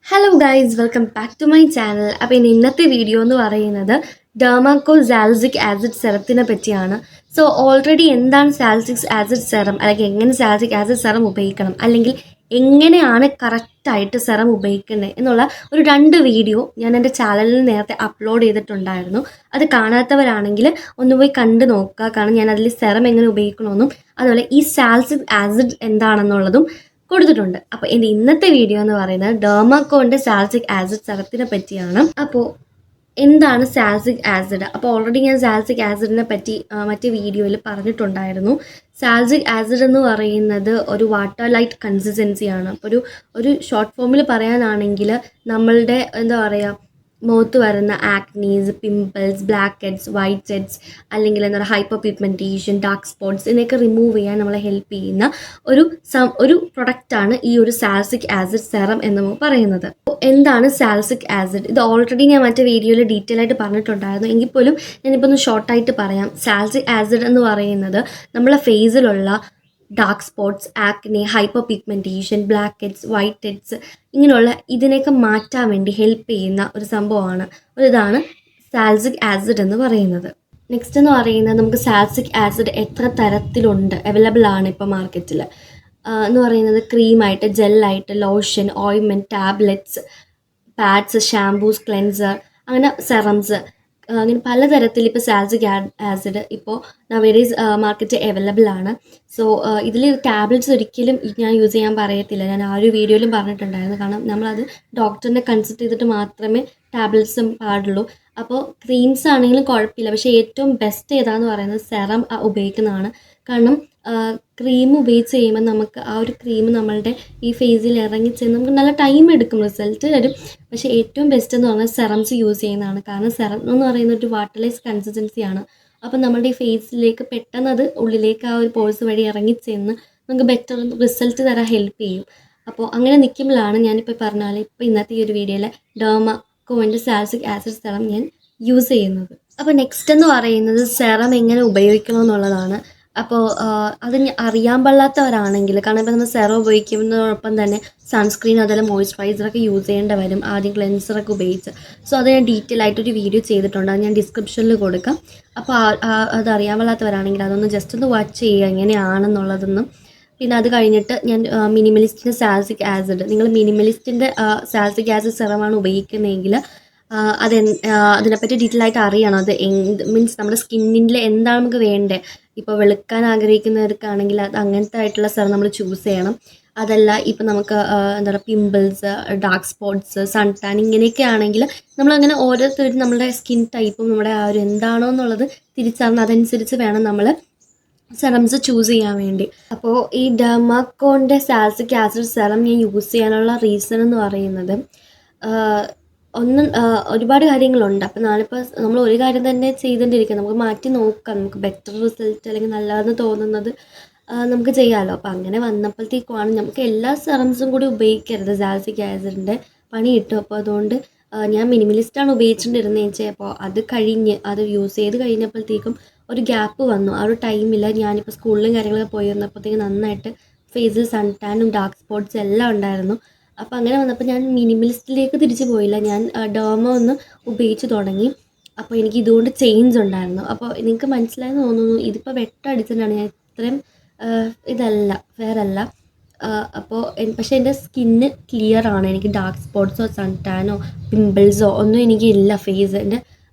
Hello guys, welcome back to my channel. അപ്പോൾ ഇന്നത്തെ video എന്ന് പറയുന്നത് ഡെർമാക്കോൾ സാൽസിക് ആസിഡ് സെറത്തിനെ പറ്റിയാണ്. സോ ഓൾറെഡി എന്താണ് സാൽസിക് ആസിഡ് സെറം, അല്ലെങ്കിൽ എങ്ങനെ സാൽസിക് ആസിഡ് സെറം ഉപയോഗിക്കണം, അല്ലെങ്കിൽ എങ്ങനെയാണ് കറക്റ്റായിട്ട് സെറം ഉപയോഗിക്കുന്നത് എന്നുള്ള രണ്ട് വീഡിയോ ഞാൻ എൻ്റെ ചാനലിൽ നേരത്തെ അപ്ലോഡ് ചെയ്തിട്ടുണ്ടായിരുന്നു. അത് കാണാത്തവരാണെങ്കിൽ ഒന്ന് പോയി കണ്ടു നോക്കുക. കാരണം ഞാൻ അതിൽ സെറം എങ്ങനെ ഉപയോഗിക്കണമെന്നും അതുപോലെ ഈ സാൽസിക് ആസിഡ് എന്താണെന്നുള്ളതും കൊടുത്തിട്ടുണ്ട്. അപ്പോൾ എൻ്റെ ഇന്നത്തെ വീഡിയോ എന്ന് പറയുന്നത് ഡെർമാക്കോളിൻ്റെ സാൽസിക് ആസിഡ് സെറത്തിനെ പറ്റിയാണ്. അപ്പോൾ എന്താണ് സാൽസിക് ആസിഡ്? അപ്പോൾ ഓൾറെഡി ഞാൻ സാൽസിക് ആസിഡിനെ പറ്റി മറ്റേ വീഡിയോയിൽ പറഞ്ഞിട്ടുണ്ടായിരുന്നു. സാൽസിക് ആസിഡ് എന്ന് പറയുന്നത് ഒരു വാട്ടർ ലൈറ്റ് കൺസിസ്റ്റൻസിയാണ്. അപ്പോൾ ഒരു ഷോർട്ട് ഫോമിൽ പറയാനാണെങ്കിൽ നമ്മളുടെ എന്താ പറയുക, മുഖത്ത് വരുന്ന acnes, pimples, blackheads, whiteheads, അല്ലെങ്കിൽ എന്താ പറയുക ഹൈപ്പർ പിഗ്മെൻറ്റേഷൻ, ഡാർക്ക് സ്പോട്ട്സ് ഇതിനെയൊക്കെ റിമൂവ് ചെയ്യാൻ നമ്മളെ ഹെൽപ്പ് ചെയ്യുന്ന ഒരു പ്രൊഡക്റ്റാണ് ഈ ഒരു സാൽസിക് ആസിഡ് സെറം എന്ന് പറയുന്നത്. എന്താണ് സാൽസിക് ആസിഡ്? ഇത് ഓൾറെഡി ഞാൻ മറ്റേ വീഡിയോയിൽ ഡീറ്റെയിൽ ആയിട്ട് പറഞ്ഞിട്ടുണ്ടായിരുന്നു. എങ്കിൽ പോലും ഞാനിപ്പോൾ ഒന്ന് ഷോർട്ടായിട്ട് പറയാം. സാൽസിക് ആസിഡ് എന്ന് പറയുന്നത് നമ്മളെ ഫേസിലുള്ള dark spots, acne, hyperpigmentation, blackheads, whiteheads ഇങ്ങനെയുള്ള ഇതിനെയൊക്കെ മാറ്റാൻ വേണ്ടി ഹെൽപ്പ് ചെയ്യുന്ന ഒരു സംഭവമാണ്. ഇതാണ് സാൽസിക് ആസിഡ് എന്ന് പറയുന്നത്. നെക്സ്റ്റ് എന്ന് പറയുന്നത് നമുക്ക് സാൽസിക് ആസിഡ് എത്ര തരത്തിലുണ്ട്, അവൈലബിൾ ആണ് ഇപ്പോൾ മാർക്കറ്റിൽ എന്ന് പറയുന്നത് ക്രീമായിട്ട്, ജെല്ലായിട്ട്, lotion, ointment, tablets, pads, shampoos, cleanser, അങ്ങനെ സെറംസ്, അങ്ങനെ പലതരത്തിൽ ഇപ്പോൾ സാൽസിക് ആസിഡ് ഇപ്പോൾ നവേഡേയ്സ് മാർക്കറ്റ് അവൈലബിൾ ആണ്. സോ ഇതിൽ ടാബ്ലറ്റ്സ് ഒരിക്കലും ഞാൻ യൂസ് ചെയ്യാൻ പറയത്തില്ല. ഞാൻ ആ ഒരു വീഡിയോയിലും പറഞ്ഞിട്ടുണ്ടായിരുന്നു. കാരണം നമ്മളത് ഡോക്ടറിനെ കൺസൾട്ട് ചെയ്തിട്ട് മാത്രമേ ടാബ്ലറ്റ്സും പാടുള്ളൂ. അപ്പോൾ ക്രീംസ് ആണെങ്കിലും കുഴപ്പമില്ല, പക്ഷേ ഏറ്റവും ബെസ്റ്റ് ഏതാന്ന് പറയുന്നത് സെറം ഉപയോഗിക്കുന്നതാണ്. കാരണം ക്രീം ഉപയോഗിച്ച് കഴിയുമ്പോൾ നമുക്ക് ആ ഒരു ക്രീം നമ്മളുടെ ഈ ഫേസിൽ ഇറങ്ങിച്ചെന്ന് നമുക്ക് നല്ല ടൈം എടുക്കും, റിസൾട്ട് വരും. പക്ഷേ ഏറ്റവും ബെസ്റ്റ് എന്ന് പറഞ്ഞാൽ സെറംസ് യൂസ് ചെയ്യുന്നതാണ്. കാരണം സെറം എന്ന് പറയുന്നത് ഒരു വാട്ടർലൈസ് കൺസിസ്റ്റൻസിയാണ്. അപ്പോൾ നമ്മുടെ ഈ ഫേസിലേക്ക് പെട്ടെന്ന് അത് ഉള്ളിലേക്ക് ആ ഒരു പോഴ്സ് വഴി ഇറങ്ങിച്ചെന്ന് നമുക്ക് ബെറ്റർ റിസൾട്ട് തരാൻ ഹെൽപ്പ് ചെയ്യും. അപ്പോൾ അങ്ങനെ നിൽക്കുമ്പോഴാണ് ഞാനിപ്പോൾ പറഞ്ഞാൽ ഇപ്പോൾ ഇന്നത്തെ ഈ ഒരു വീഡിയോയിൽ ഡെർമാക്കോളിൻ്റെ സാൽസിക് ആസിഡ് സെറം ഞാൻ യൂസ് ചെയ്യുന്നത്. അപ്പോൾ നെക്സ്റ്റ് എന്ന് പറയുന്നത് സെറം എങ്ങനെ ഉപയോഗിക്കണമെന്നുള്ളതാണ്. അപ്പോൾ അത് അറിയാൻ പാടില്ലാത്തവരാണെങ്കിൽ, കാരണം ഇപ്പോൾ നമ്മൾ സെറം ഉപയോഗിക്കുന്നതോടൊപ്പം തന്നെ സൺസ്ക്രീൻ അതുപോലെ മോയ്സ്ചറൈസറൊക്കെ യൂസ് ചെയ്യേണ്ടി വരും, ആദ്യം ക്ലെൻസറൊക്കെ ഉപയോഗിച്ച്. സോ അത് ഞാൻ ഡീറ്റെയിൽ ആയിട്ടൊരു വീഡിയോ ചെയ്തിട്ടുണ്ട്, അത് ഞാൻ ഡിസ്ക്രിപ്ഷനിൽ കൊടുക്കാം. അപ്പോൾ അത് അറിയാൻ പാടില്ലാത്തവരാണെങ്കിൽ അതൊന്ന് ജസ്റ്റ് ഒന്ന് വാച്ച് ചെയ്യുക എങ്ങനെയാണെന്നുള്ളതൊന്നും. പിന്നെ അത് കഴിഞ്ഞിട്ട് ഞാൻ മിനിമലിസ്റ്റിൻ്റെ സാൽസിക് ആസിഡ്, നിങ്ങൾ മിനിമലിസ്റ്റിൻ്റെ സാൽസിക് ആസിഡ് സെറമാണ് ഉപയോഗിക്കുന്നതെങ്കിൽ അതിനെപ്പറ്റി ഡീറ്റെയിൽ ആയിട്ട് അറിയണം. അത് മീൻസ് നമ്മുടെ സ്കിന്നിൽ എന്താണ് നമുക്ക് വേണ്ടത്. ഇപ്പോൾ വെളുക്കാൻ ആഗ്രഹിക്കുന്നവർക്കാണെങ്കിൽ അത് അങ്ങനത്തെ ആയിട്ടുള്ള സെറം നമ്മൾ ചൂസ് ചെയ്യണം. അതല്ല ഇപ്പോൾ നമുക്ക് എന്താ പറയുക pimples, dark spots, sun tan ഇങ്ങനെയൊക്കെ ആണെങ്കിൽ നമ്മളങ്ങനെ ഓരോരുത്തരും നമ്മുടെ സ്കിൻ ടൈപ്പും നമ്മുടെ ആ ഒരു എന്താണോ എന്നുള്ളത് തിരിച്ചറിഞ്ഞ് അതനുസരിച്ച് വേണം നമ്മൾ സെറംസ് ചൂസ് ചെയ്യാൻ വേണ്ടി. അപ്പോൾ ഈ ഡെർമാക്കോളിൻ്റെ സാൽസിക് ആസിഡ് സെറം ഞാൻ യൂസ് ചെയ്യാനുള്ള റീസൺ എന്ന് പറയുന്നത് ഒരുപാട് കാര്യങ്ങളുണ്ട്. അപ്പോൾ നാളിപ്പോൾ നമ്മൾ ഒരു കാര്യം തന്നെ ചെയ്തുകൊണ്ടിരിക്കുക, നമുക്ക് മാറ്റി നോക്കാം, നമുക്ക് ബെറ്റർ റിസൾട്ട് അല്ലെങ്കിൽ നല്ലതെന്ന് തോന്നുന്നത് നമുക്ക് ചെയ്യാമല്ലോ. അപ്പോൾ അങ്ങനെ വന്നപ്പോഴത്തേക്കുമാണ് നമുക്ക് എല്ലാ സെറംസും കൂടി ഉപയോഗിക്കരുത്, സാൽസിക് ആസിഡിൻ്റെ പണി കിട്ടും. അപ്പോൾ അതുകൊണ്ട് ഞാൻ മിനിമലിസ്റ്റാണ് ഉപയോഗിച്ചുകൊണ്ടിരുന്നത് വെച്ചാൽ. അപ്പോൾ അത് യൂസ് ചെയ്ത് കഴിഞ്ഞപ്പോഴത്തേക്കും ഒരു ഗ്യാപ്പ് വന്നു. ആ ഒരു ടൈമിൽ ഞാനിപ്പോൾ സ്കൂളിലും കാര്യങ്ങളൊക്കെ പോയി വന്നപ്പോഴത്തേക്കും നന്നായിട്ട് ഫേസിൽ സൺ ടാനും ഡാർക്ക് സ്പോട്ട്സ് എല്ലാം ഉണ്ടായിരുന്നു. അപ്പോൾ അങ്ങനെ വന്നപ്പോൾ ഞാൻ മിനിമലിസ്റ്റിലേക്ക് തിരിച്ചു പോയില്ല, ഞാൻ ഡെർമ ഒന്ന് ഉപയോഗിച്ച് തുടങ്ങി. അപ്പോൾ എനിക്ക് ഇതുകൊണ്ട് ചേഞ്ച് ഉണ്ടായിരുന്നു. അപ്പോൾ നിങ്ങൾക്ക് മനസ്സിലായെന്ന് തോന്നുന്നു, ഇതിപ്പോൾ വെട്ടടിച്ചിട്ടാണ് ഞാൻ ഇത്രയും ഇതല്ല ഫെയറല്ല. അപ്പോൾ പക്ഷേ എൻ്റെ സ്കിന്ന് ക്ലിയർ ആണ്, എനിക്ക് ഡാർക്ക് സ്പോട്ട്സോ സൺ ടാനോ പിമ്പിൾസോ ഒന്നും എനിക്കില്ല. ഫേസ് എൻ്റെ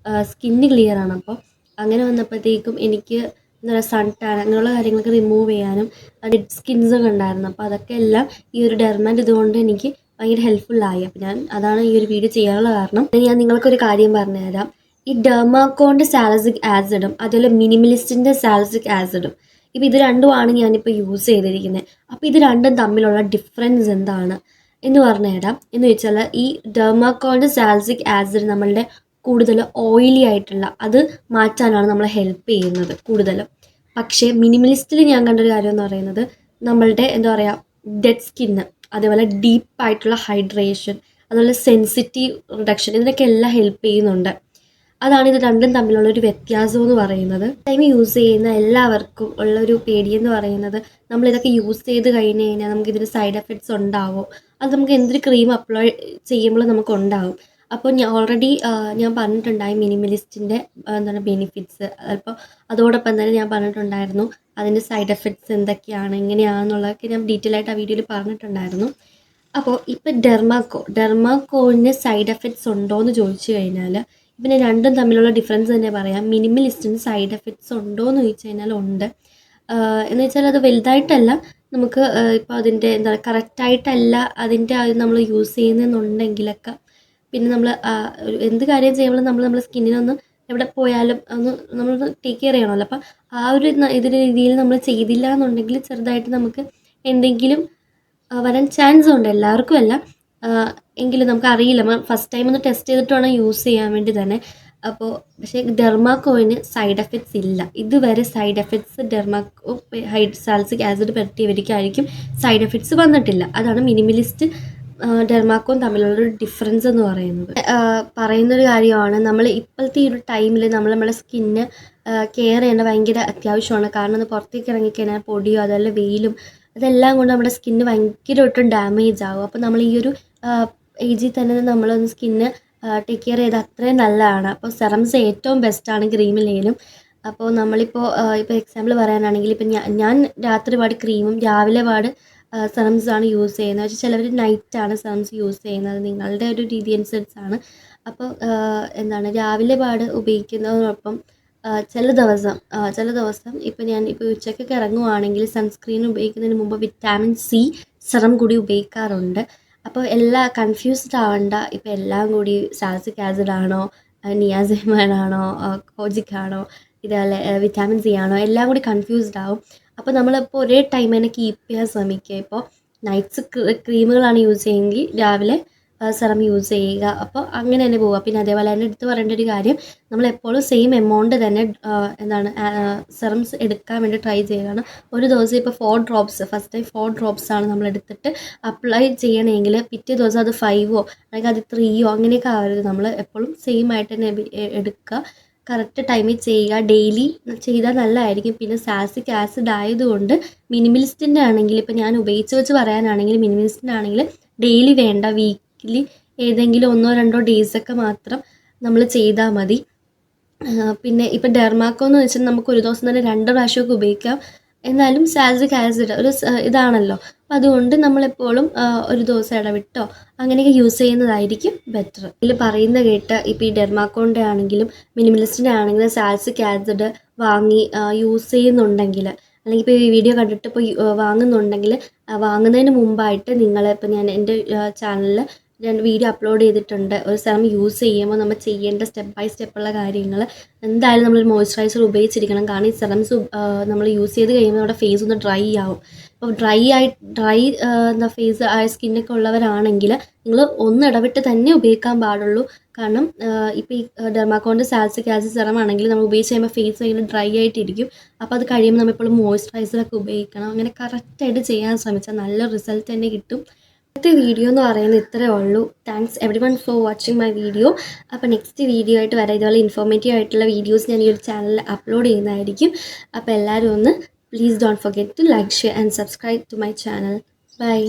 സ്കിന്ന് ക്ലിയർ ആണ്. അപ്പോൾ അങ്ങനെ വന്നപ്പോഴത്തേക്കും എനിക്ക് എന്താ പറയുക സൺ ടാൻ അങ്ങനെയുള്ള കാര്യങ്ങളൊക്കെ റിമൂവ് ചെയ്യാനും ഡെഡ് സ്കിൻസൊക്കെ ഉണ്ടായിരുന്നു. അപ്പോൾ അതൊക്കെ എല്ലാം ഈ ഒരു ഡെർമാൻ്റെ ഇതുകൊണ്ട് എനിക്ക് ഭയങ്കര ഹെൽപ്ഫുള്ളായി. അപ്പോൾ അതാണ് ഈ ഒരു വീഡിയോ ചെയ്യാനുള്ള കാരണം. ഞാൻ നിങ്ങൾക്കൊരു കാര്യം പറഞ്ഞുതരാം. ഈ ഡെർമാക്കോളിൻ്റെ സാൽസിക് ആസിഡും അതുപോലെ മിനിമലിസ്റ്റിൻ്റെ സാൽസിക് ആസിഡും, ഇപ്പോൾ ഇത് രണ്ടുമാണ് ഞാനിപ്പോൾ യൂസ് ചെയ്തിരിക്കുന്നത്. അപ്പോൾ ഇത് രണ്ടും തമ്മിലുള്ള ഡിഫറൻസ് എന്താണ് എന്ന് പറഞ്ഞുതരാം. എന്ന് വെച്ചാൽ ഈ ഡെർമാക്കോളിൻ്റെ സാൽസിക് ആസിഡ് നമ്മളുടെ കൂടുതൽ ഓയിലി ആയിട്ടുള്ള അത് മാറ്റാനാണ് നമ്മളെ ഹെൽപ്പ് ചെയ്യുന്നത് കൂടുതലും. പക്ഷേ മിനിമലിസ്റ്റിൽ ഞാൻ കണ്ടൊരു കാര്യം എന്ന് പറയുന്നത് നമ്മളുടെ എന്താ പറയുക ഡെഡ് സ്കിന്ന്, അതേപോലെ ഡീപ്പായിട്ടുള്ള ഹൈഡ്രേഷൻ, അതുപോലെ സെൻസിറ്റീവ് റിഡക്ഷൻ, ഇതിനൊക്കെ എല്ലാം ഹെൽപ്പ് ചെയ്യുന്നുണ്ട്. അതാണ് ഇത് രണ്ടും തമ്മിലുള്ളൊരു വ്യത്യാസം എന്ന് പറയുന്നത്. ടൈം യൂസ് ചെയ്യുന്ന എല്ലാവർക്കും ഉള്ളൊരു പേടിയെന്ന് പറയുന്നത് നമ്മളിതൊക്കെ യൂസ് ചെയ്ത് കഴിഞ്ഞ് കഴിഞ്ഞാൽ നമുക്കിതിന് സൈഡ് എഫക്ട്സ് ഉണ്ടാവോ, അത് നമുക്ക് എന്തൊരു ക്രീം അപ്ലൈ ചെയ്യുമ്പോൾ നമുക്ക് ഉണ്ടാവും. അപ്പോൾ ഞാൻ ഓൾറെഡി ഞാൻ പറഞ്ഞിട്ടുണ്ടായി മിനിമലിസ്റ്റിൻ്റെ എന്താണ് ബെനിഫിറ്റ്സ്. അപ്പോൾ അതോടൊപ്പം തന്നെ ഞാൻ പറഞ്ഞിട്ടുണ്ടായിരുന്നു അതിൻ്റെ സൈഡ് എഫക്ട്സ് എന്തൊക്കെയാണ് എങ്ങനെയാണെന്നുള്ളതൊക്കെ ഞാൻ ഡീറ്റെയിൽ ആയിട്ട് ആ വീഡിയോയിൽ പറഞ്ഞിട്ടുണ്ടായിരുന്നു. അപ്പോൾ ഇപ്പം ഡെർമാക്കോളിന് സൈഡ് എഫക്ട്സ് ഉണ്ടോ എന്ന് ചോദിച്ചു കഴിഞ്ഞാൽ പിന്നെ രണ്ടും തമ്മിലുള്ള ഡിഫറൻസ് തന്നെ പറയാം. മിനിമലിസ്റ്റിന് സൈഡ് എഫക്ട്സ് ഉണ്ടോ എന്ന് ചോദിച്ചു കഴിഞ്ഞാൽ ഉണ്ട്. എന്ന് വെച്ചാൽ അത് വലുതായിട്ടല്ല, നമുക്ക് ഇപ്പോൾ അതിൻ്റെ എന്താ കറക്റ്റായിട്ടല്ല അതിൻ്റെ അത് നമ്മൾ യൂസ് ചെയ്യുന്നതെന്നുണ്ടെങ്കിലൊക്കെ പിന്നെ നമ്മൾ എന്ത് കാര്യം ചെയ്യുമ്പോഴും നമ്മുടെ സ്കിന്നിനൊന്ന് എവിടെ പോയാലും ഒന്ന് നമ്മൾ ടേക്ക് കെയർ ചെയ്യണമല്ലോ. അപ്പം ആ ഒരു ഇതിൻ്റെ രീതിയിൽ നമ്മൾ ചെയ്തില്ല എന്നുണ്ടെങ്കിൽ ചെറുതായിട്ട് നമുക്ക് എന്തെങ്കിലും വരാൻ ചാൻസ് ഉണ്ട്. എല്ലാവർക്കും അല്ല, എങ്കിലും നമുക്കറിയില്ല. ഫസ്റ്റ് ടൈം ഒന്ന് ടെസ്റ്റ് ചെയ്തിട്ട് വേണം യൂസ് ചെയ്യാൻ വേണ്ടി തന്നെ. അപ്പോൾ പക്ഷേ ഡെർമാക്കോയിന് സൈഡ് എഫക്ട്സ് ഇല്ല. ഇതുവരെ സൈഡ് എഫക്ട്സ് സാൽസിക് ആസിഡ് പറ്റിയവർക്കായിരിക്കും സൈഡ് എഫക്ട്സ് വന്നിട്ടില്ല. അതാണ് മിനിമലിസ്റ്റ് ഡെർമാക്കോയും തമ്മിലുള്ളൊരു ഡിഫറൻസ് എന്ന് പറയുന്നത്. പറയുന്നൊരു കാര്യമാണ്, നമ്മൾ ഇപ്പോഴത്തെ ഈ ഒരു ടൈമിൽ നമ്മുടെ സ്കിന്ന് കെയർ ചെയ്യേണ്ട ഭയങ്കര അത്യാവശ്യമാണ്. കാരണം ഒന്ന് പുറത്തേക്ക് ഇറങ്ങിക്കഴിഞ്ഞാൽ പൊടിയോ അതല്ല വെയിലും അതെല്ലാം കൊണ്ട് നമ്മുടെ സ്കിന്ന് ഭയങ്കരമായിട്ടും ഡാമേജ് ആകും. അപ്പോൾ നമ്മൾ ഈ ഒരു ഏജിൽ തന്നെ നമ്മളൊന്ന് സ്കിന്ന് ടേക്ക് കെയർ ചെയ്ത് അത്രയും നല്ലതാണ്. അപ്പോൾ സെറംസ് ഏറ്റവും ബെസ്റ്റാണ് ക്രീമിലേലും. അപ്പോൾ നമ്മളിപ്പോൾ ഇപ്പോൾ എക്സാമ്പിൾ പറയാനാണെങ്കിൽ ഇപ്പം ഞാൻ രാത്രി പാട് ക്രീമും രാവിലെ പാട് സെറംസാണ് യൂസ് ചെയ്യുന്നത്. പക്ഷേ ചിലവർ നൈറ്റാണ് സെറംസ് യൂസ് ചെയ്യുന്നത്. നിങ്ങളുടെ ഒരു രീതി അനുസരിച്ചാണ്. അപ്പോൾ എന്താണ് രാവിലെ പാട് ഉപയോഗിക്കുന്നതിനൊപ്പം ചില ദിവസം ഇപ്പം ഞാൻ ഇപ്പോൾ ഉച്ചയ്ക്കൊക്കെ ഇറങ്ങുവാണെങ്കിൽ സൺസ്ക്രീൻ ഉപയോഗിക്കുന്നതിന് മുമ്പ് വിറ്റാമിൻ സി സെറം കൂടി ഉപയോഗിക്കാറുണ്ട്. അപ്പോൾ കൺഫ്യൂസ്ഡ് ആവണ്ട. ഇപ്പോൾ എല്ലാം കൂടി സാൽസിക് ആസിഡ് ആണോ, നിയാസിനമൈഡ് ആണോ, കോജിക് ആണോ, ഇതല്ലേ വിറ്റാമിൻ സി ആണോ, എല്ലാം കൂടി കൺഫ്യൂസ്ഡ് ആവും. അപ്പോൾ നമ്മളിപ്പോൾ ഒരേ ടൈം തന്നെ കീപ്പ് ചെയ്യാൻ ശ്രമിക്കുക. ഇപ്പോൾ നൈറ്റ്സ് ക്രീമുകളാണ് യൂസ് ചെയ്യുമെങ്കിൽ രാവിലെ സെറം യൂസ് ചെയ്യുക. അപ്പോൾ അങ്ങനെ തന്നെ പോവുക. പിന്നെ അതേപോലെ തന്നെ എടുത്ത് പറയേണ്ട ഒരു കാര്യം, നമ്മളെപ്പോഴും സെയിം എമൗണ്ട് തന്നെ സെറംസ് എടുക്കാൻ വേണ്ടി ട്രൈ ചെയ്യുകയാണ്. ഒരു ദിവസം ഇപ്പോൾ 4 ഡ്രോപ്സ് ഫസ്റ്റ് ടൈം 4 ഡ്രോപ്സാണ് നമ്മൾ എടുത്തിട്ട് അപ്ലൈ ചെയ്യണമെങ്കിൽ പിറ്റേ ദിവസം അത് 5ഓ അല്ലെങ്കിൽ അത് 3ഓ അങ്ങനെയൊക്കെ ആവരുത്. നമ്മൾ എപ്പോഴും സെയിം ആയിട്ട് തന്നെ എടുക്കുക, കറക്റ്റ് ടൈമിൽ ചെയ്യുക. ഡെയിലി ചെയ്താൽ നല്ലതായിരിക്കും. പിന്നെ സാൽസിക് ആസിഡ് ആയതുകൊണ്ട് മിനിമലിസ്റ്റിൻ്റെ ആണെങ്കിൽ ഇപ്പോൾ ഞാൻ ഉപയോഗിച്ച് വെച്ച് പറയാനാണെങ്കിൽ മിനിമലിസ്റ്റിൻ്റെ ആണെങ്കിൽ ഡെയിലി വേണ്ട, വീക്കിലി ഏതെങ്കിലും 1-2 ഡേയ്സൊക്കെ മാത്രം നമ്മൾ ചെയ്താൽ മതി. പിന്നെ ഇപ്പം ഡെർമാക്കോ എന്ന് വെച്ചാൽ നമുക്ക് ഒരു ദിവസം തന്നെ 2 പ്രാവശ്യമൊക്കെ ഉപയോഗിക്കാം. എന്നാലും സാൽസിക് ആസിഡ് ഒരു ഇതാണല്ലോ. അപ്പം അതുകൊണ്ട് നമ്മളെപ്പോഴും ഒരു ദിവസം ഇടവിട്ടോ അങ്ങനെയൊക്കെ യൂസ് ചെയ്യുന്നതായിരിക്കും ബെറ്റർ. ഇതിൽ പറയുന്ന കേട്ട് ഇപ്പോൾ ഈ ഡെർമാക്കോൻ്റെ ആണെങ്കിലും മിനിമലിസ്റ്റിൻ്റെ ആണെങ്കിലും സാൽസിക് ആസിഡ് വാങ്ങി യൂസ് ചെയ്യുന്നുണ്ടെങ്കിൽ അല്ലെങ്കിൽ ഇപ്പോൾ ഈ വീഡിയോ കണ്ടിട്ട് ഇപ്പോൾ വാങ്ങുന്നുണ്ടെങ്കിൽ വാങ്ങുന്നതിന് മുമ്പായിട്ട് ഇപ്പം ഞാൻ എൻ്റെ ചാനലിൽ ഞാൻ വീഡിയോ അപ്ലോഡ് ചെയ്തിട്ടുണ്ട്. ഒരു സെറം യൂസ് ചെയ്യുമ്പോൾ നമ്മൾ ചെയ്യേണ്ട സ്റ്റെപ്പ് ബൈ സ്റ്റെപ്പുള്ള കാര്യങ്ങൾ. എന്തായാലും നമ്മളൊരു മോയ്സ്ചറൈസർ ഉപയോഗിച്ചിരിക്കണം. കാരണം ഈ സെറംസ് നമ്മൾ യൂസ് ചെയ്ത് കഴിയുമ്പോൾ നമ്മുടെ ഫേസ് ഒന്ന് ഡ്രൈ ആവും. അപ്പോൾ ഡ്രൈ ഫേസ് ആയ സ്കിന്നൊക്കെ ഉള്ളവരാണെങ്കിൽ നിങ്ങൾ ഒന്ന് ഇടവിട്ട് തന്നെ ഉപയോഗിക്കാൻ പാടുള്ളൂ. കാരണം ഇപ്പോൾ ഈ ഡെർമാക്കോൻ്റെ സാൽസിക് ആസിഡ് സെറം ആണെങ്കിൽ നമ്മൾ ഉപയോഗിച്ച് കഴിയുമ്പോൾ ഫേസ് ഇങ്ങനെ ഡ്രൈ ആയിട്ടിരിക്കും. അപ്പോൾ അത് കഴിയുമ്പോൾ നമ്മളെപ്പോഴും മോയ്സ്ചറൈസറൊക്കെ ഉപയോഗിക്കണം. അങ്ങനെ കറക്റ്റായിട്ട് ചെയ്യാൻ ശ്രമിച്ചാൽ നല്ല റിസൾട്ട് തന്നെ കിട്ടും. ഇന്നത്തെ വീഡിയോ എന്ന് പറയുന്നത് ഇത്രയേ ഉള്ളൂ. Thanks every one for watching my video. അപ്പോൾ നെക്സ്റ്റ് വീഡിയോ ആയിട്ട് വരാം. ഇതുപോലെ ഇൻഫോർമേറ്റീവ് ആയിട്ടുള്ള വീഡിയോസ് ഞാൻ ഈ ഒരു ചാനലിൽ അപ്ലോഡ് ചെയ്യുന്നതായിരിക്കും. അപ്പോൾ എല്ലാവരും ഒന്ന് please don't forget to like, share and subscribe to my channel. By.